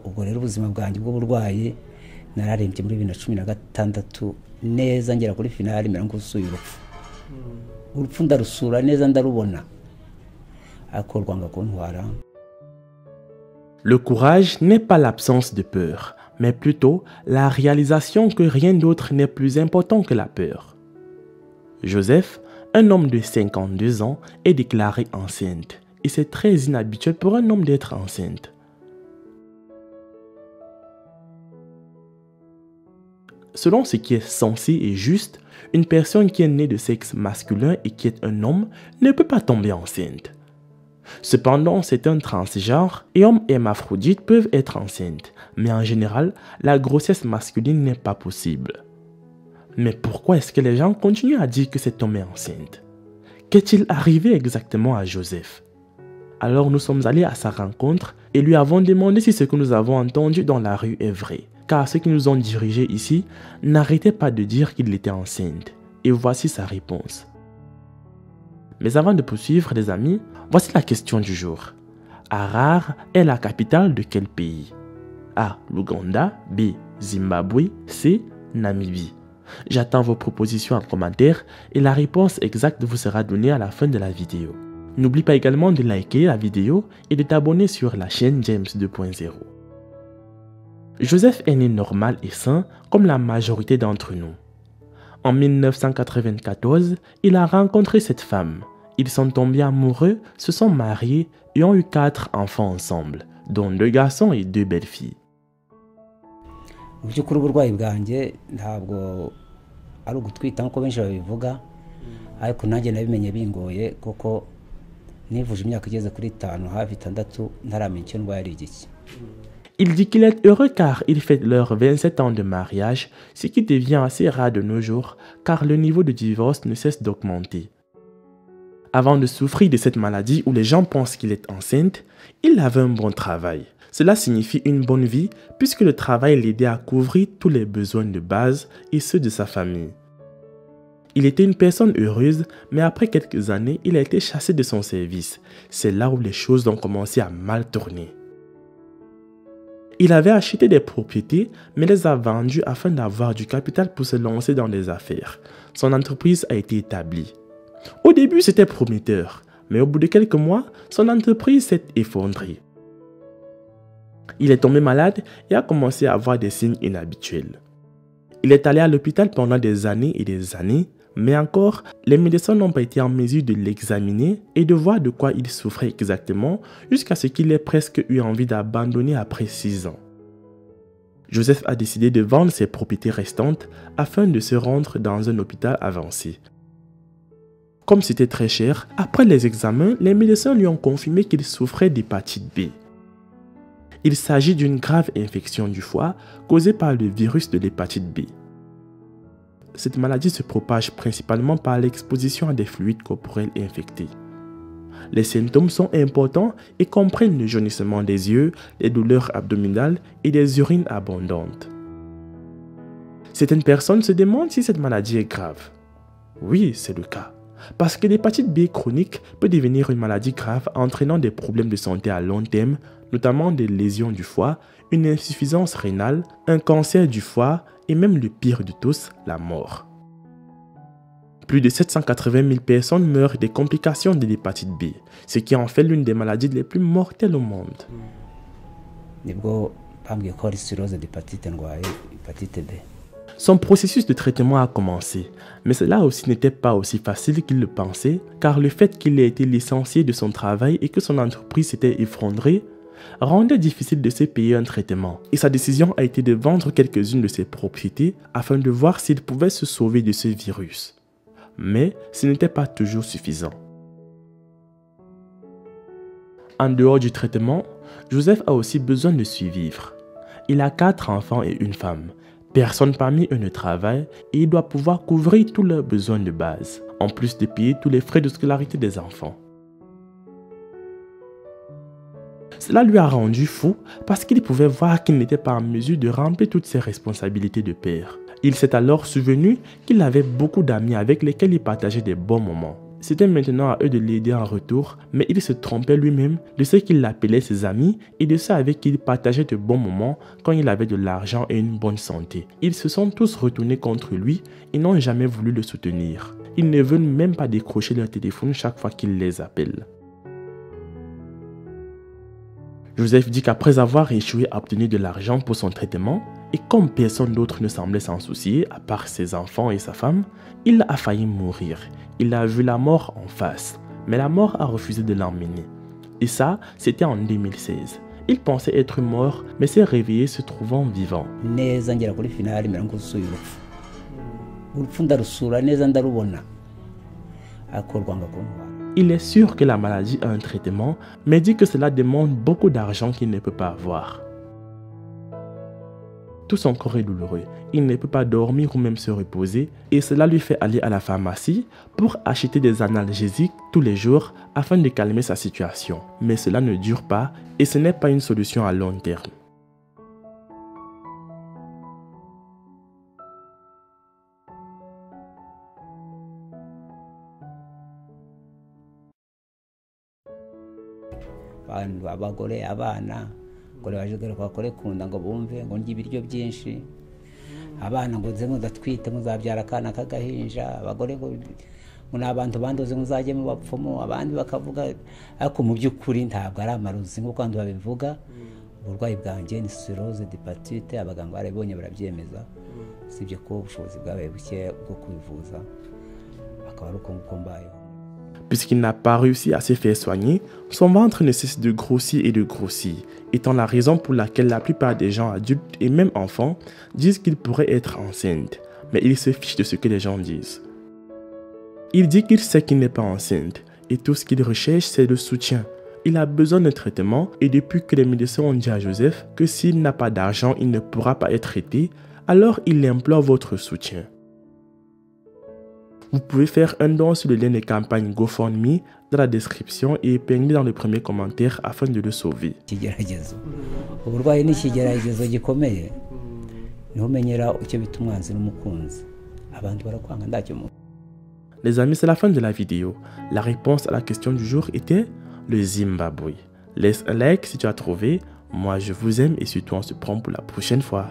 ubwo rero ubuzima bwanjye bw'uburwayi nararembye muri 2016 neza ngera kuri finali mera ngusuye urupfu ndarusura neza ndarubona akorwanga kuntwara. Le courage n'est pas l'absence de peur, mais plutôt la réalisation que rien d'autre n'est plus important que la peur. Joseph, un homme de 52 ans, est déclaré enceinte, et c'est très inhabituel pour un homme d'être enceinte. Selon ce qui est censé et juste, une personne qui est née de sexe masculin et qui est un homme ne peut pas tomber enceinte. Cependant, c'est un transgenre et hommes hermaphrodites peuvent être enceintes, mais en général, la grossesse masculine n'est pas possible. Mais pourquoi est-ce que les gens continuent à dire que cet homme est enceinte? Qu'est-il arrivé exactement à Joseph? Alors nous sommes allés à sa rencontre et lui avons demandé si ce que nous avons entendu dans la rue est vrai, car ceux qui nous ont dirigés ici n'arrêtaient pas de dire qu'il était enceinte. Et voici sa réponse. Mais avant de poursuivre, les amis, voici la question du jour. Harare est la capitale de quel pays? A. L'Ouganda. B. Zimbabwe. C. Namibie. J'attends vos propositions en commentaire et la réponse exacte vous sera donnée à la fin de la vidéo. N'oublie pas également de liker la vidéo et de t'abonner sur la chaîne James 2.0. Joseph est né normal et sain comme la majorité d'entre nous. En 1994, il a rencontré cette femme. Ils sont tombés amoureux, se sont mariés et ont eu 4 enfants ensemble, dont 2 garçons et 2 belles filles. Byukuri uburwayi bwanjye ntabwo ari ugutwita nko benshi babivuga, ariko nanjye nabimenye bingoye kuko nivuje imyaka igeze kuri 5 hafi 6 ntaramenya icyo ndwaye ari igiki. Il dit qu'il est heureux car il fête leurs 27 ans de mariage, ce qui devient assez rare de nos jours car le niveau de divorce ne cesse d'augmenter. Avant de souffrir de cette maladie où les gens pensent qu'il est enceinte, il avait un bon travail. Cela signifie une bonne vie puisque le travail l'aidait à couvrir tous les besoins de base et ceux de sa famille. Il était une personne heureuse, mais après quelques années, il a été chassé de son service. C'est là où les choses ont commencé à mal tourner. Il avait acheté des propriétés, mais les a vendues afin d'avoir du capital pour se lancer dans des affaires. Son entreprise a été établie. Au début, c'était prometteur, mais au bout de quelques mois, son entreprise s'est effondrée. Il est tombé malade et a commencé à avoir des signes inhabituels. Il est allé à l'hôpital pendant des années et des années, mais encore, les médecins n'ont pas été en mesure de l'examiner et de voir de quoi il souffrait exactement jusqu'à ce qu'il ait presque eu envie d'abandonner après 6 ans. Joseph a décidé de vendre ses propriétés restantes afin de se rendre dans un hôpital avancé. Comme c'était très cher, après les examens, les médecins lui ont confirmé qu'il souffrait d'hépatite B. Il s'agit d'une grave infection du foie causée par le virus de l'hépatite B. Cette maladie se propage principalement par l'exposition à des fluides corporels infectés. Les symptômes sont importants et comprennent le jaunissement des yeux, les douleurs abdominales et des urines abondantes. Certaines personnes se demandent si cette maladie est grave. Oui, c'est le cas. Parce que l'hépatite B chronique peut devenir une maladie grave entraînant des problèmes de santé à long terme, notamment des lésions du foie, une insuffisance rénale, un cancer du foie et même le pire de tous, la mort. Plus de 780 000 personnes meurent des complications de l'hépatite B, ce qui en fait l'une des maladies les plus mortelles au monde. Son processus de traitement a commencé, mais cela aussi n'était pas aussi facile qu'il le pensait, car le fait qu'il ait été licencié de son travail et que son entreprise s'était effondrée rendait difficile de se payer un traitement. Et sa décision a été de vendre quelques-unes de ses propriétés afin de voir s'il pouvait se sauver de ce virus. Mais ce n'était pas toujours suffisant. En dehors du traitement, Joseph a aussi besoin de survivre. Il a 4 enfants et une femme. Personne parmi eux ne travaille et il doit pouvoir couvrir tous leurs besoins de base, en plus de payer tous les frais de scolarité des enfants. Cela lui a rendu fou parce qu'il pouvait voir qu'il n'était pas en mesure de remplir toutes ses responsabilités de père. Il s'est alors souvenu qu'il avait beaucoup d'amis avec lesquels il partageait des bons moments. C'était maintenant à eux de l'aider en retour, mais il se trompait lui-même de ceux qu'il appelait ses amis et de ceux avec qui il partageait de bons moments quand il avait de l'argent et une bonne santé. Ils se sont tous retournés contre lui et n'ont jamais voulu le soutenir. Ils ne veulent même pas décrocher leur téléphone chaque fois qu'il les appelle. Joseph dit qu'après avoir échoué à obtenir de l'argent pour son traitement, et comme personne d'autre ne semblait s'en soucier, à part ses enfants et sa femme, il a failli mourir. Il a vu la mort en face, mais la mort a refusé de l'emmener. Et ça, c'était en 2016. Il pensait être mort, mais s'est réveillé se trouvant vivant. Neza ngera kuri finali mirangusuye urupfu. Urupfu ndarusura neza ndarubona. Akorwanga kuntwara. Il est sûr que la maladie a un traitement, mais dit que cela demande beaucoup d'argent qu'il ne peut pas avoir. Tout son corps est douloureux, il ne peut pas dormir ou même se reposer et cela lui fait aller à la pharmacie pour acheter des analgésiques tous les jours afin de calmer sa situation. Mais cela ne dure pas et ce n'est pas une solution à long terme. Abagore abana ngo bajegere bakore kunda ngo bumve ngo ndya ibiryo byinshi abana ngo nze mudatwite muzabyara akana kagahinja abagore ngo n'abantu bandoze muzajye mu bapfumu abandi bakavuga ariko mu by'ukuri ntabwo ari amaruzi nk'uko abantu babivuga uburwayi bwanjye ni cirrhose d'hépatite abaganga barabonye barabyemeza sibye ko ubushobozi bwabaye buke bwo kubivuza akaba ari uko mbayeho. Puisqu'il n'a pas réussi à se faire soigner, son ventre ne cesse de grossir et de grossir, étant la raison pour laquelle la plupart des gens adultes et même enfants disent qu'il pourrait être enceinte, mais il se fiche de ce que les gens disent. Il dit qu'il sait qu'il n'est pas enceinte et tout ce qu'il recherche c'est le soutien. Il a besoin de traitement et depuis que les médecins ont dit à Joseph que s'il n'a pas d'argent il ne pourra pas être traité, alors il implore votre soutien. Vous pouvez faire un don sur le lien de campagne GoFundMe dans la description et épingler dans le premier commentaire afin de le sauver. Les amis, c'est la fin de la vidéo. La réponse à la question du jour était le Zimbabwe. Laisse un like si tu as trouvé. Moi, je vous aime et surtout on se prend pour la prochaine fois.